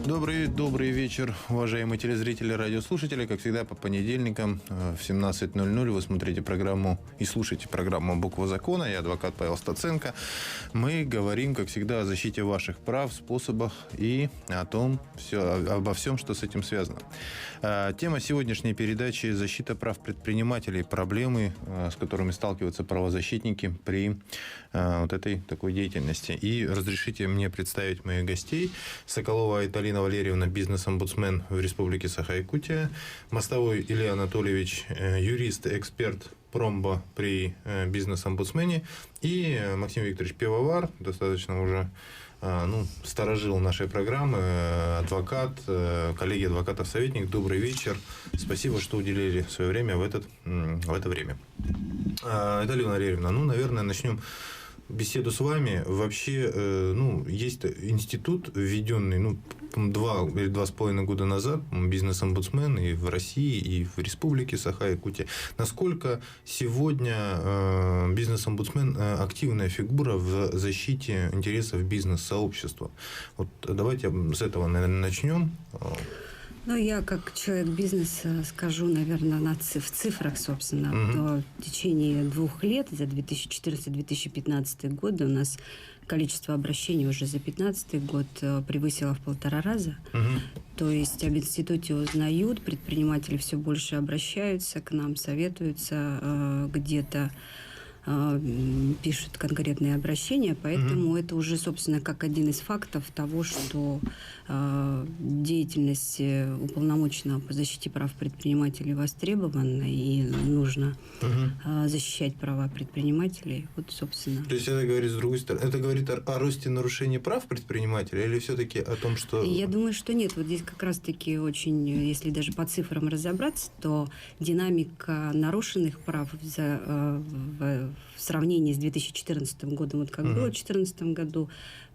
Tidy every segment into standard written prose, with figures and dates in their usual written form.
Добрый вечер, уважаемые телезрители, радиослушатели. Как всегда, по понедельникам в 17:00 вы смотрите программу и слушаете программу «Буква закона». Я адвокат Павел Стаценко. Мы говорим, как всегда, о защите ваших прав, способах и обо всем, что с этим связано. Тема сегодняшней передачи – защита прав предпринимателей. Проблемы, с которыми сталкиваются правозащитники при вот этой такой деятельности. И разрешите мне представить моих гостей. Соколова Айталина Валерьевна, бизнес-омбудсмен в Республике Саха-Якутия, Мостовой Илья Анатольевич, юрист, эксперт Промбо при бизнес-омбудсмене, и Максим Викторович Пивовар, достаточно уже старожил нашей программы, адвокат, коллеги адвокатов-советник. Добрый вечер. Спасибо, что уделили свое время в это время. Айталина Валерьевна, наверное, начнем беседу с вами. Вообще, есть институт, введенный, 2 или 2,5 года назад, бизнес-омбудсмен и в России, и в Республике Саха-Якутия. Насколько сегодня бизнес-омбудсмен активная фигура в защите интересов бизнес-сообщества? Вот давайте с этого, наверное, начнем. Я как человек бизнеса скажу, наверное, в цифрах, собственно. В течение 2 лет, за 2014-2015 годы, у нас количество обращений уже за 2015 год превысило в 1,5 раза. То есть об институте узнают, предприниматели все больше обращаются к нам, советуются, где-то пишут конкретные обращения, поэтому это уже, собственно, как один из фактов того, что деятельность уполномоченного по защите прав предпринимателей востребована, и нужно защищать права предпринимателей. Вот, собственно. То есть это говорит, с другой стороны, это говорит о росте нарушений прав предпринимателей или все-таки о том, что... Я думаю, что нет. Вот здесь как раз-таки очень, если даже по цифрам разобраться, то динамика нарушенных прав в сравнении с 2014 годом, вот как было в 2014 году,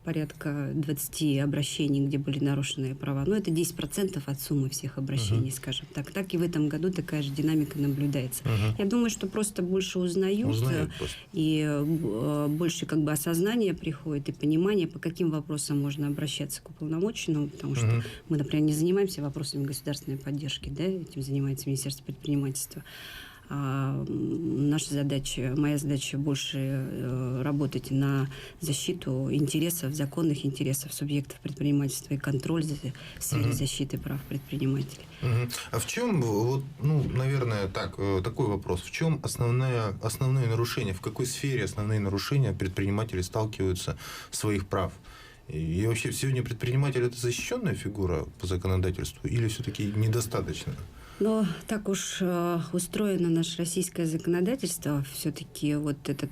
порядка 20 обращений, где были нарушены права. Это 10% от суммы всех обращений, скажем так. Так и в этом году такая же динамика наблюдается. Я думаю, что просто больше узнают и больше осознания приходит, и понимание, по каким вопросам можно обращаться к уполномоченному, потому что мы, например, не занимаемся вопросами государственной поддержки, этим занимается Министерство предпринимательства. Моя задача больше работать на защиту интересов, законных интересов субъектов предпринимательства и контроль в сфере защиты прав предпринимателей. А в чем, наверное, такой вопрос, в чем основное нарушение, в какой сфере основные нарушения предприниматели сталкиваются своих прав? И вообще сегодня предприниматель – это защищенная фигура по законодательству или все-таки недостаточно? Но так уж устроено наше российское законодательство, все-таки вот этот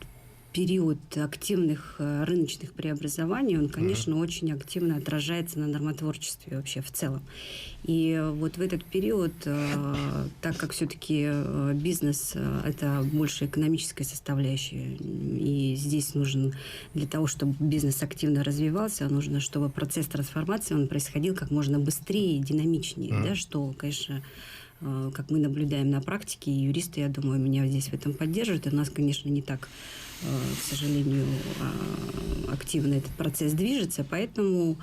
период активных рыночных преобразований, он, конечно, очень активно отражается на нормотворчестве вообще в целом. И вот в этот период, так как все-таки бизнес – это больше экономическая составляющая, и здесь нужно для того, чтобы бизнес активно развивался, нужно, чтобы процесс трансформации он происходил как можно быстрее и динамичнее, что, конечно, как мы наблюдаем на практике, и юристы, я думаю, меня здесь в этом поддерживают. И у нас, конечно, не так, к сожалению, активно этот процесс движется, поэтому,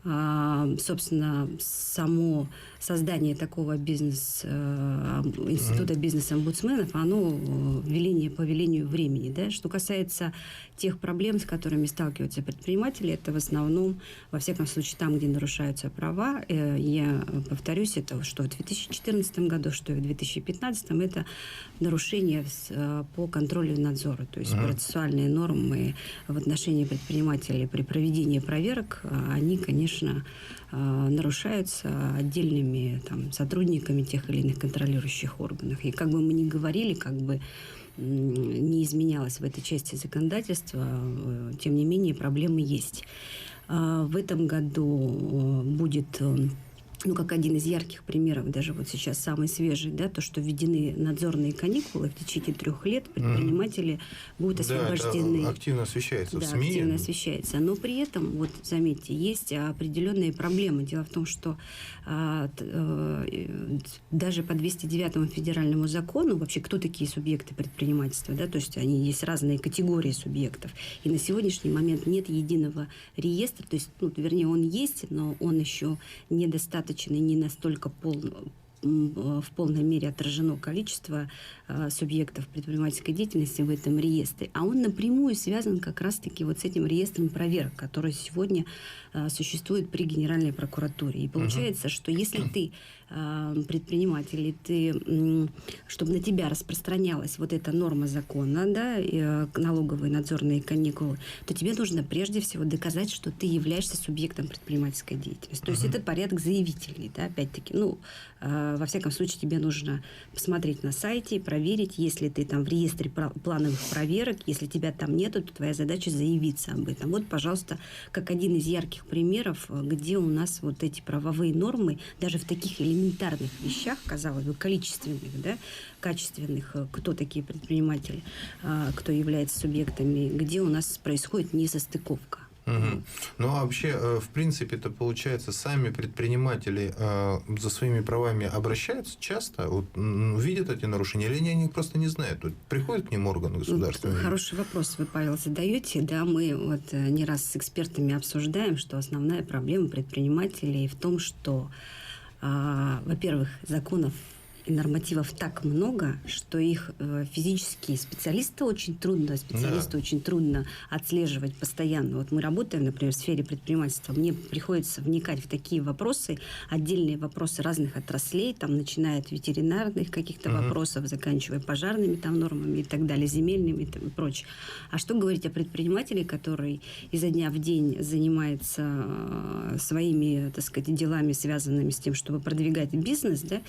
собственно, само создание такого института бизнес-омбудсменов, оно по велению времени. Что касается тех проблем, с которыми сталкиваются предприниматели, это в основном, во всяком случае, там, где нарушаются права. Я повторюсь, это что в 2014 году, что и в 2015, это нарушения по контролю и надзору. То есть процессуальные нормы в отношении предпринимателей при проведении проверок, они, конечно, нарушаются отдельными сотрудниками тех или иных контролирующих органов. И как бы мы ни говорили, не изменялось в этой части законодательства, тем не менее проблемы есть. В этом году будет ну, как один из ярких примеров, даже вот сейчас самый свежий, да, то, что введены надзорные каникулы, в течение 3 лет предприниматели будут освобождены. Да, это активно освещается в Да, СМИ. активно освещается. Но при этом, вот заметьте, есть определенные проблемы. Дело в том, что даже по 209 федеральному закону, вообще, кто такие субъекты предпринимательства, да, то есть они есть разные категории субъектов. И на сегодняшний момент нет единого реестра, то есть, ну, вернее, он есть, но он еще недостаточно и не настолько в полной мере отражено количество субъектов предпринимательской деятельности в этом реестре, а он напрямую связан как раз-таки вот с этим реестром проверок, который сегодня существует при Генеральной прокуратуре. И получается, что если ты предприниматель, и ты, чтобы на тебя распространялась вот эта норма закона, да, налоговые надзорные каникулы, то тебе нужно прежде всего доказать, что ты являешься субъектом предпринимательской деятельности. То есть это порядок заявительный, да, опять-таки, ну, во всяком случае, тебе нужно посмотреть на сайте, проверить, если ты там в реестре плановых проверок, если тебя там нету, то твоя задача заявиться об этом. Вот, пожалуйста, как один из ярких примеров, где у нас вот эти правовые нормы, даже в таких элементарных вещах, казалось бы, количественных, да, качественных, кто такие предприниматели, кто является субъектами, где у нас происходит несостыковка. Угу. Ну, а вообще, в принципе, это получается, сами предприниматели за своими правами обращаются часто, вот, видят эти нарушения, или они просто не знают? Вот, приходят к ним органы государственные? Хороший вопрос вы, Павел, задаете. Да, мы вот не раз с экспертами обсуждаем, что основная проблема предпринимателей в том, что, во-первых, законов и нормативов так много, что их физические специалисты очень трудно отслеживать постоянно. Вот мы работаем, например, в сфере предпринимательства, мне приходится вникать в такие вопросы, отдельные вопросы разных отраслей, там, начиная от ветеринарных каких-то вопросов, заканчивая пожарными там нормами и так далее, земельными и прочее. А что говорить о предпринимателе, который изо дня в день занимается своими, так сказать, делами, связанными с тем, чтобы продвигать бизнес, да,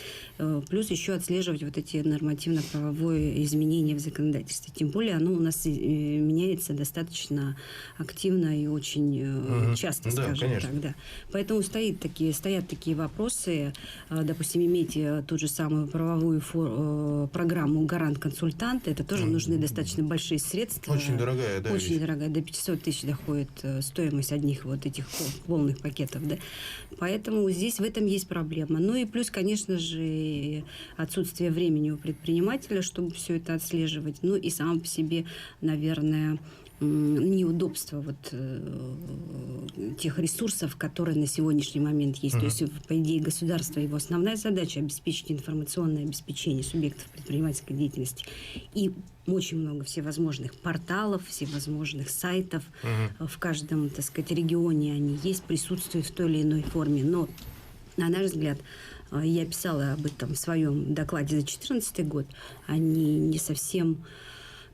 плюс еще отслеживать вот эти нормативно-правовые изменения в законодательстве. Тем более оно у нас меняется достаточно активно и очень часто, скажем так. Да. Поэтому стоят такие вопросы. Допустим, иметь ту же самую правовую программу «Гарант-консультант». Это тоже нужны достаточно большие средства. Очень дорогая, да? Очень дорогая. До 500 тысяч доходит стоимость одних вот этих полных пакетов. Да. Поэтому здесь в этом есть проблема. Ну и плюс, конечно же, отсутствие времени у предпринимателя, чтобы все это отслеживать. Ну и само по себе, наверное, неудобство вот тех ресурсов, которые на сегодняшний момент есть. То есть, по идее, государство, его основная задача — обеспечить информационное обеспечение субъектов предпринимательской деятельности. И очень много всевозможных порталов, всевозможных сайтов. В каждом, так сказать, регионе они есть, присутствуют в той или иной форме. Но, на наш взгляд, я писала об этом в своем докладе за 2014 год, они не совсем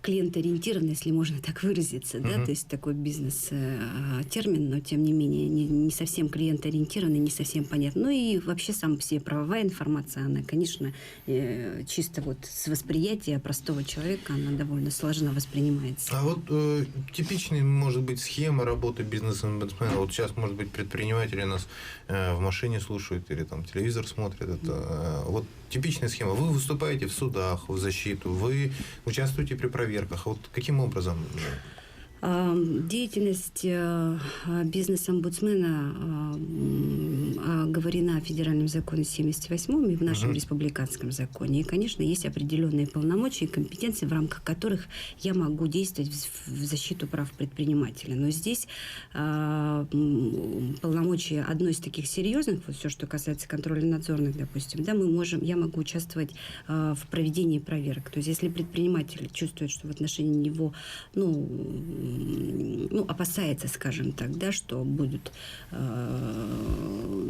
клиентоориентированы, если можно так выразиться, да, то есть такой бизнес-термин, но тем не менее не совсем клиентоориентированный, не совсем понятно. Ну и вообще сама по себе правовая информация, она, конечно, чисто вот с восприятия простого человека, она довольно сложно воспринимается. А вот типичный, может быть, схема работы бизнес-омбудсмена, вот сейчас, может быть, предприниматели нас в машине слушают или там телевизор смотрят, это вот типичная схема. Вы выступаете в судах, в защиту, вы участвуете при проверках. А вот каким образом? Деятельность бизнес-омбудсмена оговорена в Федеральном законе 78 и в нашем республиканском законе. И, конечно, есть определенные полномочия и компетенции, в рамках которых я могу действовать в защиту прав предпринимателя. Но здесь полномочия одно из таких серьезных, вот все, что касается контрольно-надзорных, допустим, да, я могу участвовать в проведении проверок. То есть, если предприниматель чувствует, что в отношении него, опасается, скажем так, да, что будет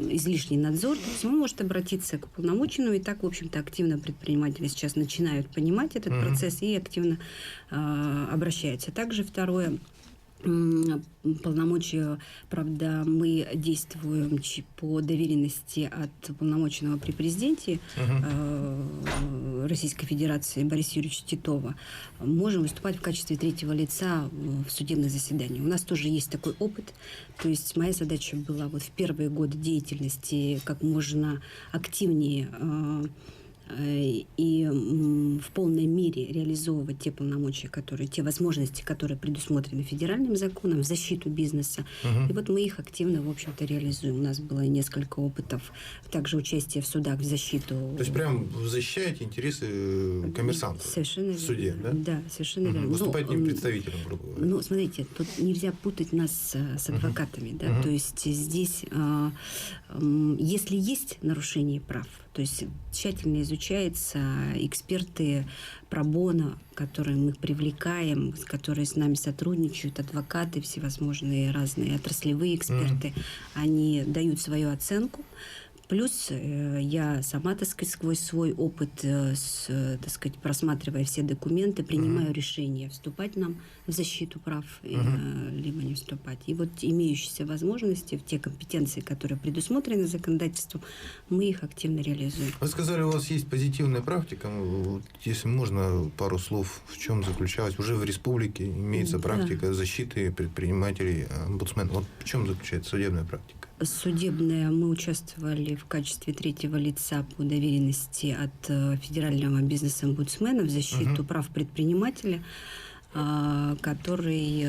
излишний надзор, то есть он может обратиться к уполномоченному, и так, в общем-то, активно предприниматели сейчас начинают понимать этот процесс и активно обращаются. Также второе, полномочия, правда, мы действуем по доверенности от уполномоченного при президенте Российской Федерации Бориса Юрьевича Титова. Можем выступать в качестве третьего лица в судебных заседаниях. У нас тоже есть такой опыт. То есть моя задача была вот в первые годы деятельности как можно активнее и в полной мере реализовывать те полномочия, те возможности, которые предусмотрены федеральным законом в защиту бизнеса. И вот мы их активно, в общем-то, реализуем. У нас было несколько опытов, также участие в судах в защиту. То есть прям вы защищаете интересы коммерсантов совершенно в суде, да? Да, совершенно верно. Выступаете им представителем, грубо говоря. Ну, смотрите, тут нельзя путать нас с адвокатами, да, то есть здесь, если есть нарушение прав, то есть тщательно изучается, эксперты пробона, которые мы привлекаем, которые с нами сотрудничают, адвокаты, всевозможные разные отраслевые эксперты, они дают свою оценку. Плюс я сама, так сказать, сквозь свой опыт, так сказать, просматривая все документы, принимаю решение, вступать нам в защиту прав, либо не вступать. И вот имеющиеся возможности, в те компетенции, которые предусмотрены законодательством, мы их активно реализуем. Вы сказали, у вас есть позитивная практика. Если можно, пару слов, в чем заключалась? Уже в республике имеется практика защиты предпринимателей, омбудсмена. Вот в чем заключается судебная практика? Судебная мы участвовали в качестве третьего лица по доверенности от федерального бизнес-омбудсмена в защиту прав предпринимателя, который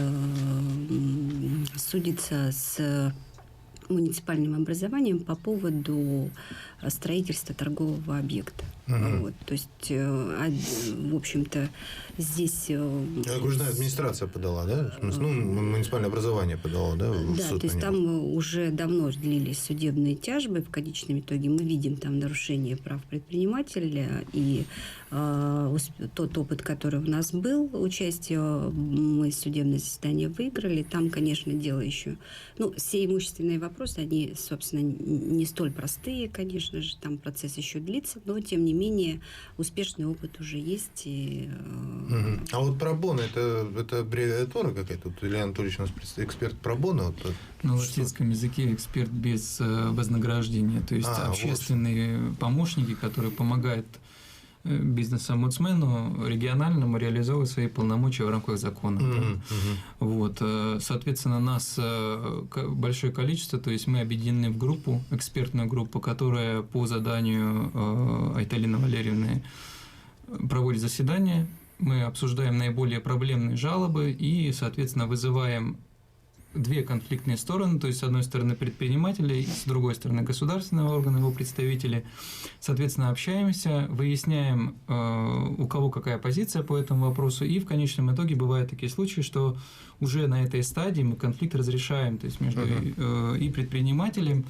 судится с муниципальным образованием по поводу строительства торгового объекта. Вот, то есть, в общем-то, здесь... Окружная администрация подала, да? Муниципальное образование подало, да? Да, то есть там уже давно длились судебные тяжбы. В конечном итоге мы видим там нарушение прав предпринимателя. И тот опыт, который у нас был, участие, мы судебное заседание выиграли. Там, конечно, дело еще... все имущественные вопросы, они, собственно, не столь простые, конечно же. Там процесс еще длится, но, тем не менее, успешный опыт уже есть. А вот пробона, это аббревиатура какая-то? Илья Анатольевич у нас эксперт пробона? На латинском языке эксперт без вознаграждения. То есть общественные помощники, которые помогают бизнес-омбудсмену региональному реализовывать свои полномочия в рамках закона. Вот. Соответственно, нас большое количество, то есть мы объединены в группу, экспертную группу, которая по заданию Айталины Валерьевны проводит заседания. Мы обсуждаем наиболее проблемные жалобы и, соответственно, вызываем две конфликтные стороны, то есть с одной стороны предприниматели, с другой стороны государственные органы, его представители. Соответственно, общаемся, выясняем, у кого какая позиция по этому вопросу, и в конечном итоге бывают такие случаи, что уже на этой стадии мы конфликт разрешаем, то есть между и предпринимателем,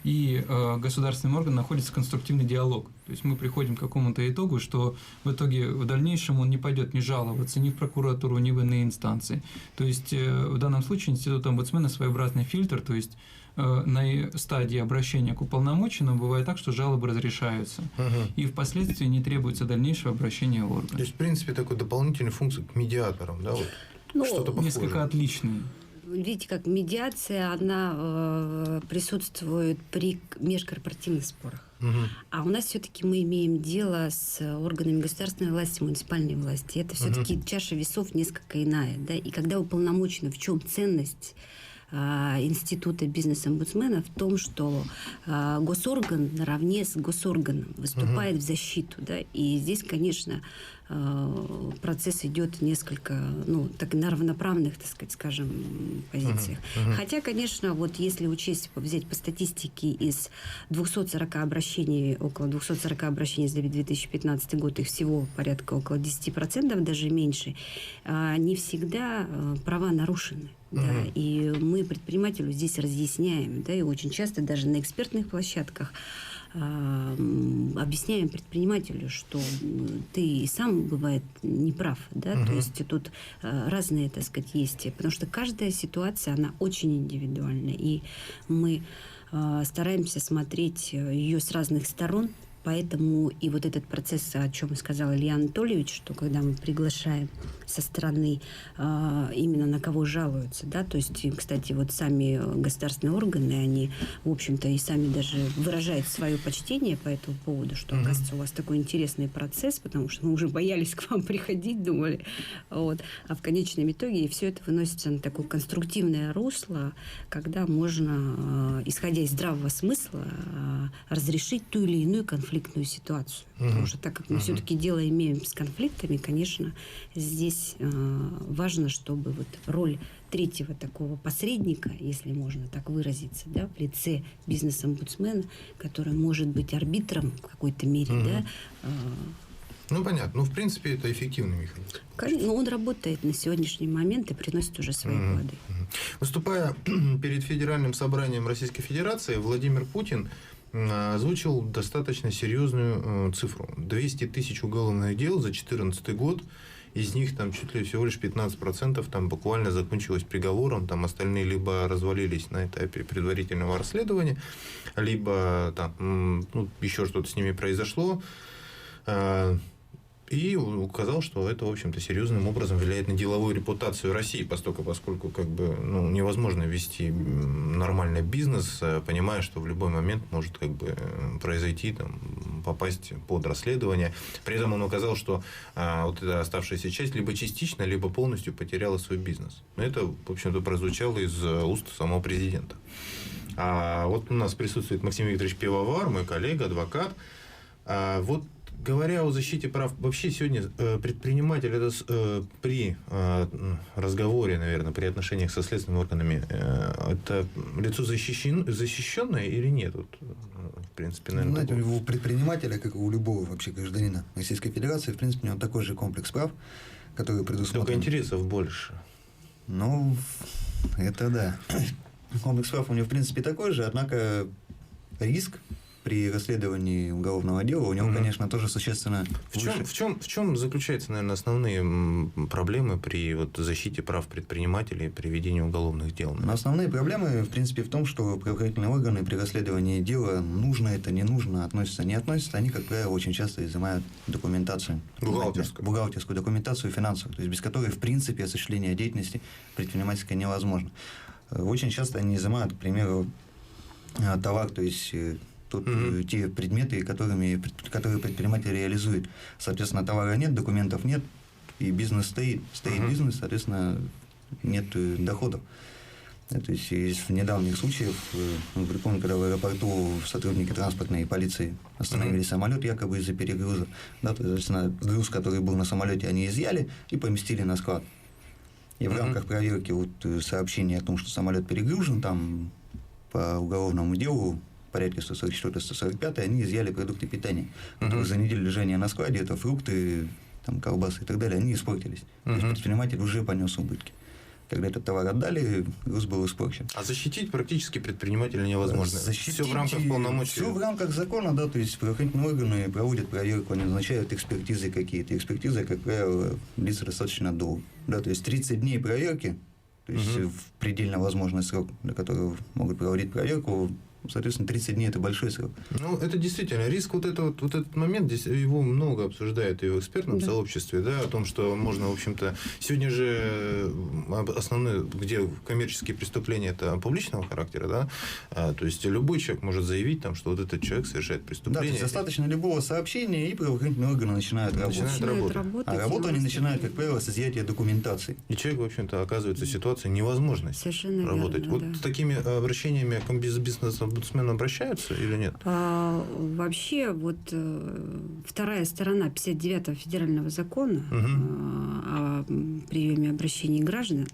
и государственным органом находится конструктивный диалог. То есть мы приходим к какому-то итогу, что в итоге в дальнейшем он не пойдет ни жаловаться ни в прокуратуру, ни в иные инстанции. То есть в данном случае институт омбудсмена своеобразный фильтр, то есть на стадии обращения к уполномоченному бывает так, что жалобы разрешаются, и впоследствии не требуется дальнейшего обращения в орган. То есть, в принципе, такой дополнительный функция к медиаторам, да? Вот, что-то похожее. Несколько отличный. Видите, как медиация, она присутствует при межкорпоративных спорах. А у нас все-таки мы имеем дело с органами государственной власти, муниципальной власти. Это все-таки чаша весов несколько иная. Да? И когда уполномочено, в чем ценность института бизнес-омбудсмена в том, что госорган наравне с госорганом выступает в защиту. Да? И здесь, конечно, процесс идет несколько, так на равноправных, так сказать, скажем, позициях. Хотя, конечно, вот если учесть, взять по статистике из 240 обращений, около 240 обращений за 2015 год, их всего порядка около 10%, даже меньше, не всегда права нарушены. Да, и мы предпринимателю здесь разъясняем, да, и очень часто даже на экспертных площадках объясняем предпринимателю, что ты и сам бывает неправ, да, то есть тут разные, так сказать, есть, потому что каждая ситуация, она очень индивидуальна, и мы стараемся смотреть ее с разных сторон, Поэтому и вот этот процесс, о чем сказал Илья Анатольевич, что когда мы приглашаем со стороны именно на кого жалуются, да, то есть, кстати, вот сами государственные органы, они, в общем-то, и сами даже выражают свое почтение по этому поводу, что, оказывается, у вас такой интересный процесс, потому что мы уже боялись к вам приходить, думали, вот, а в конечном итоге все это выносится на такое конструктивное русло, когда можно, исходя из здравого смысла, разрешить ту или иную конфликтную ситуацию. Потому что так как мы все-таки дело имеем с конфликтами, конечно, здесь важно, чтобы вот роль третьего такого посредника, если можно так выразиться, да, в лице бизнес-омбудсмена, который может быть арбитром в какой-то мере, да. Ну, понятно. Ну, в принципе, это эффективный механизм. Конечно, он работает на сегодняшний момент и приносит уже свои плоды. Выступая перед Федеральным собранием Российской Федерации, Владимир Путин озвучил достаточно серьезную цифру. 200 тысяч уголовных дел за 2014 год. Из них там чуть ли всего лишь 15% там буквально закончилось приговором. Там остальные либо развалились на этапе предварительного расследования, либо там, еще что-то с ними произошло. И указал, что это, в общем-то, серьезным образом влияет на деловую репутацию России, поскольку как бы, невозможно вести нормальный бизнес, понимая, что в любой момент может как бы произойти, там, попасть под расследование. При этом он указал, что вот эта оставшаяся часть либо частично, либо полностью потеряла свой бизнес. Это, в общем-то, прозвучало из уст самого президента. А вот у нас присутствует Максим Викторович Пивовар, мой коллега, адвокат. Вот, говоря о защите прав, вообще сегодня предприниматель это при разговоре, наверное, при отношениях со следственными органами, это лицо защищенное или нет? Вот, в принципе, наверное, знаете, у предпринимателя, как и у любого вообще гражданина Российской Федерации, в принципе, у него такой же комплекс прав, который предусмотрен. Только интересов больше. Ну, это да. Комплекс прав у него, в принципе, такой же, однако риск при расследовании уголовного дела у него, конечно, тоже существенно выше. В чем заключаются, наверное, основные проблемы при защите прав предпринимателей при ведении уголовных дел? Но основные проблемы, в принципе, в том, что правоохранительные органы при расследовании дела, нужно это, не нужно, относятся, не относятся, они, как правило, очень часто изымают документацию. Бухгалтерскую документацию, финансовую, то есть без которой, в принципе, осуществление деятельности предпринимательской невозможно. Очень часто они изымают, к примеру, товар, то есть те предметы, которые предприниматель реализует. Соответственно, товара нет, документов нет, и бизнес стоит. Стоит бизнес, соответственно, нет доходов. То есть из недавних случаев, припомню, когда в аэропорту сотрудники транспортной полиции остановили самолет якобы из-за перегруза. Да, то есть, соответственно, груз, который был на самолете, они изъяли и поместили на склад. И в рамках проверки сообщения о том, что самолет перегружен, там по уголовному делу порядке 144-145, они изъяли продукты питания, которые за неделю лежания на складе, это фрукты, там, колбасы и так далее, они испортились. То есть предприниматель уже понес убытки. Когда этот товар отдали, груз был испорчен. А защитить практически предпринимателя невозможно. Все в рамках полномочий. Все в рамках закона, да, то есть правоохранительные органы проводят проверку, они назначают экспертизы какие-то. Экспертиза, как правило, длится достаточно долго. Да, то есть 30 дней проверки, то есть в предельно возможный срок, для которого могут проводить проверку. Соответственно, 30 дней – это большой срок. Ну, это действительно риск. Вот этот момент, здесь его много обсуждают и в экспертном сообществе, да, о том, что можно, в общем-то... Сегодня же основное, где коммерческие преступления – это публичного характера, да, то есть любой человек может заявить, там, что вот этот человек совершает преступление. Да, то есть достаточно любого сообщения, и правоохранительные органы начинают работать. А работу они начинают, как правило, с изъятия документации. И человек, в общем-то, оказывается в ситуации невозможности работать. Верно, вот с такими обращениями к бизнес-омбудсмену обращаются или нет? Вообще, вторая сторона 59-го федерального закона о приеме обращений граждан,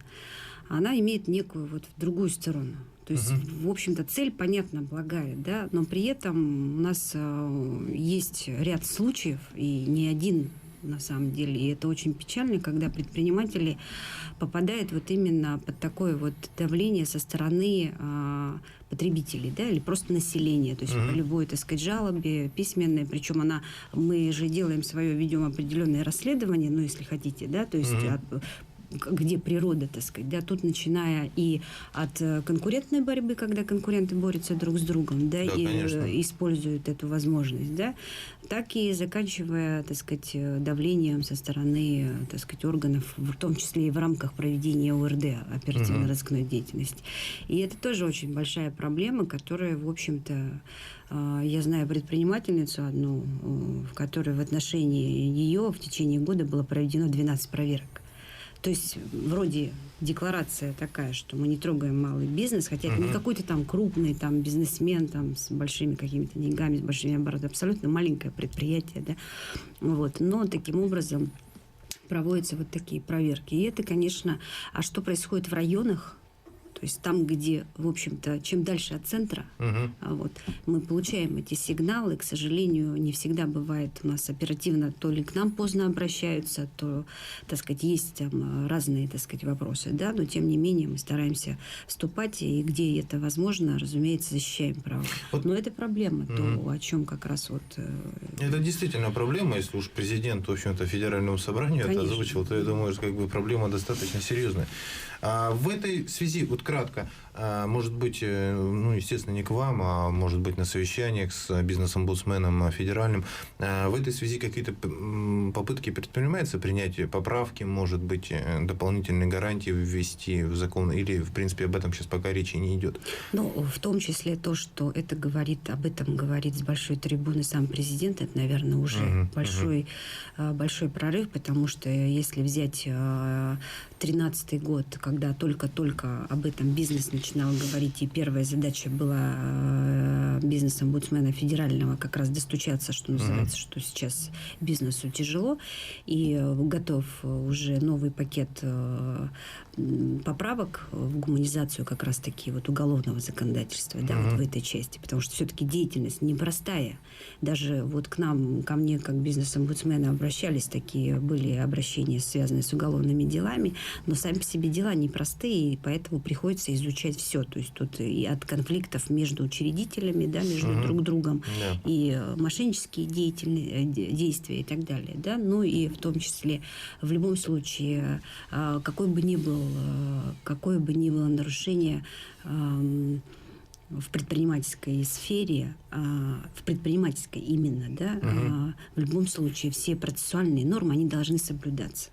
она имеет некую другую сторону. То есть, в общем-то, цель, понятно, благая, да, но при этом у нас есть ряд случаев, и не один на самом деле, и это очень печально, когда предприниматели попадают именно под такое давление со стороны потребителей, да, или просто населения, то есть по любой, так сказать, жалобе письменной, причем мы же делаем свое, ведем определенное расследование, если хотите, да, то есть где природа, так сказать, да, тут начиная и от конкурентной борьбы, когда конкуренты борются друг с другом, да, и используют эту возможность, да, так и заканчивая, так сказать, давлением со стороны, так сказать, органов, в том числе и в рамках проведения ОРД, оперативно-розыскной деятельности. И это тоже очень большая проблема, которая, в общем-то, я знаю предпринимательницу одну, в которой в отношении ее в течение года было проведено 12 проверок. То есть вроде декларация такая, что мы не трогаем малый бизнес, хотя это не какой-то там крупный там, бизнесмен там, с большими какими-то деньгами, с большими оборотами, абсолютно маленькое предприятие. Да? Вот. Но таким образом проводятся вот такие проверки. И это, конечно, а что происходит в районах? То есть там, где, в общем-то, чем дальше от центра, вот, мы получаем эти сигналы. К сожалению, не всегда бывает у нас оперативно, то ли к нам поздно обращаются, то, так сказать, есть там разные, так сказать, вопросы, да, но тем не менее мы стараемся вступать, и где это возможно, разумеется, защищаем право. Вот. Но это проблема, то, о чем как раз вот... Это действительно проблема, если уж президент, в общем-то, Федеральному собранию это озвучил, то я думаю, как бы проблема достаточно серьезная. А в этой связи, вот кратко, может быть, ну, естественно, не к вам, а может быть, на совещаниях с бизнес-омбудсменом федеральным, в этой связи какие-то попытки предпринимаются принять поправки, может быть, дополнительные гарантии ввести в закон, или, в принципе, об этом сейчас пока речи не идет? Ну, в том числе то, что это говорит, об этом говорит с большой трибуны сам президент, это, наверное, уже большой прорыв, потому что если взять 2013 год, когда только-только об этом бизнес начинал говорить, и первая задача была бизнес-омбудсмена федерального как раз достучаться, что называется, что сейчас бизнесу тяжело, и готов уже новый пакет поправок в гуманизацию как раз-таки вот уголовного законодательства, да, вот в этой части, потому что все-таки деятельность непростая. Даже вот ко мне как бизнес-омбудсмену обращались, такие были обращения, связанные с уголовными делами, но сами по себе дела непростые, и поэтому приходится изучать все. То есть тут и от конфликтов между учредителями, да, между друг другом, и мошеннические действия и так далее. Да? Ну и в том числе, в любом случае, какое бы ни было нарушение в предпринимательской сфере, в предпринимательской именно, да, в любом случае все процессуальные нормы, они должны соблюдаться.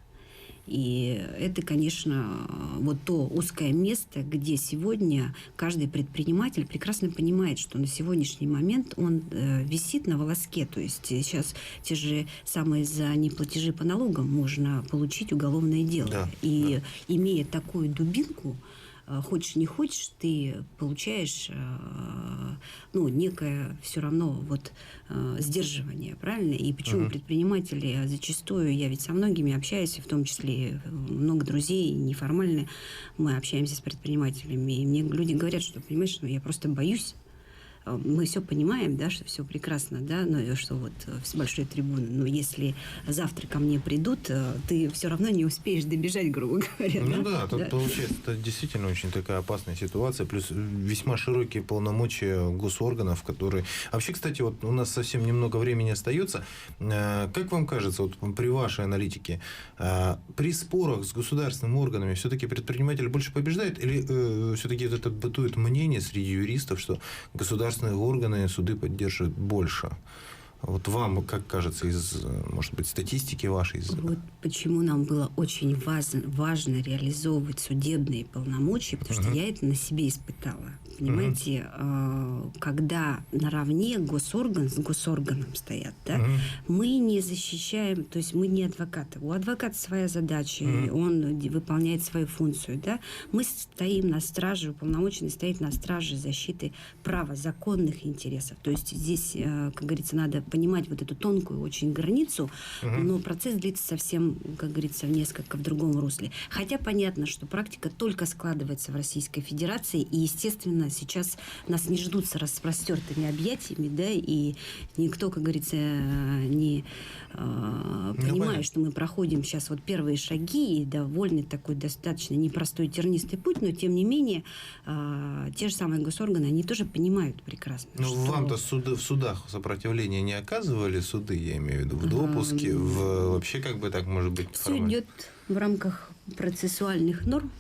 И это, конечно, вот то узкое место, где сегодня каждый предприниматель прекрасно понимает, что на сегодняшний момент он висит на волоске. То есть сейчас те же самые за неплатежи по налогам можно получить уголовное дело. Да, и имея такую дубинку, хочешь не хочешь, ты получаешь некое все равно вот сдерживание, правильно? И почему предприниматели зачастую, я ведь со многими общаюсь, в том числе много друзей, неформально мы общаемся с предпринимателями, и мне люди говорят, что, понимаешь, я просто боюсь. Мы все понимаем, да, что все прекрасно, да, но что вот с большой трибуны, но если завтра ко мне придут, ты все равно не успеешь добежать, грубо говоря. Ну да, тут получается, это действительно очень такая опасная ситуация, плюс весьма широкие полномочия госорганов, которые... Вообще, кстати, вот у нас совсем немного времени остается. Как вам кажется, вот при вашей аналитике, при спорах с государственными органами все-таки предприниматель больше побеждает, или все-таки это бытует мнение среди юристов, что государственные органы, суды поддерживают больше? Вот вам, как кажется, из, может быть, статистики вашей? Вот почему нам было очень важно реализовывать судебные полномочия, потому что я это на себе испытала. Понимаете, когда наравне госорган с госорганом стоят, да, мы не защищаем, то есть мы не адвокаты. У адвоката своя задача, он выполняет свою функцию, да. Мы стоим на страже, уполномоченный стоит на страже защиты права, законных интересов. То есть здесь, как говорится, надо понимать вот эту тонкую очень границу, но процесс длится совсем, как говорится, несколько в другом русле. Хотя понятно, что практика только складывается в Российской Федерации, и, естественно, сейчас нас не ждут с распростертыми объятиями, да, и никто, как говорится, не понимает, что мы проходим сейчас вот первые шаги, и довольно такой достаточно непростой тернистый путь, но, тем не менее, те же самые госорганы, они тоже понимают прекрасно. Ну, что... вам-то в судах сопротивления не оказывали, суды, я имею в виду, в допуске, вообще, как бы так, может быть, все идет в рамках процессуальных норм,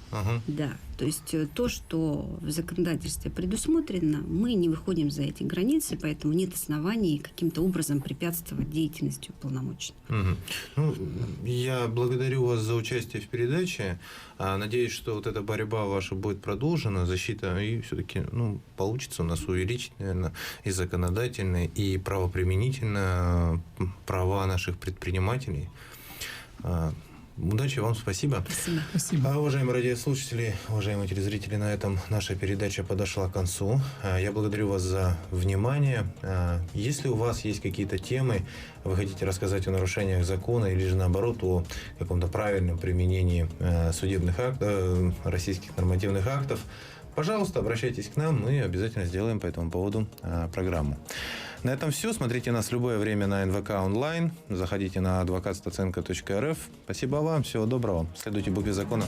да, то есть то, что в законодательстве предусмотрено, мы не выходим за эти границы, поэтому нет оснований каким-то образом препятствовать деятельности уполномоченного. Ну, я благодарю вас за участие в передаче. Надеюсь, что вот эта борьба ваша будет продолжена, защита, и все-таки получится у нас увеличить, наверное, и законодательно, и правоприменительно права наших предпринимателей. Удачи вам, спасибо. Спасибо. Уважаемые радиослушатели, уважаемые телезрители, на этом наша передача подошла к концу. Я благодарю вас за внимание. Если у вас есть какие-то темы, вы хотите рассказать о нарушениях закона или же наоборот о каком-то правильном применении судебных актов, российских нормативных актов, пожалуйста, обращайтесь к нам, мы обязательно сделаем по этому поводу программу. На этом все. Смотрите нас в любое время на НВК онлайн. Заходите на advokatstacenko.rf. Спасибо вам. Всего доброго. Следуйте букве закона.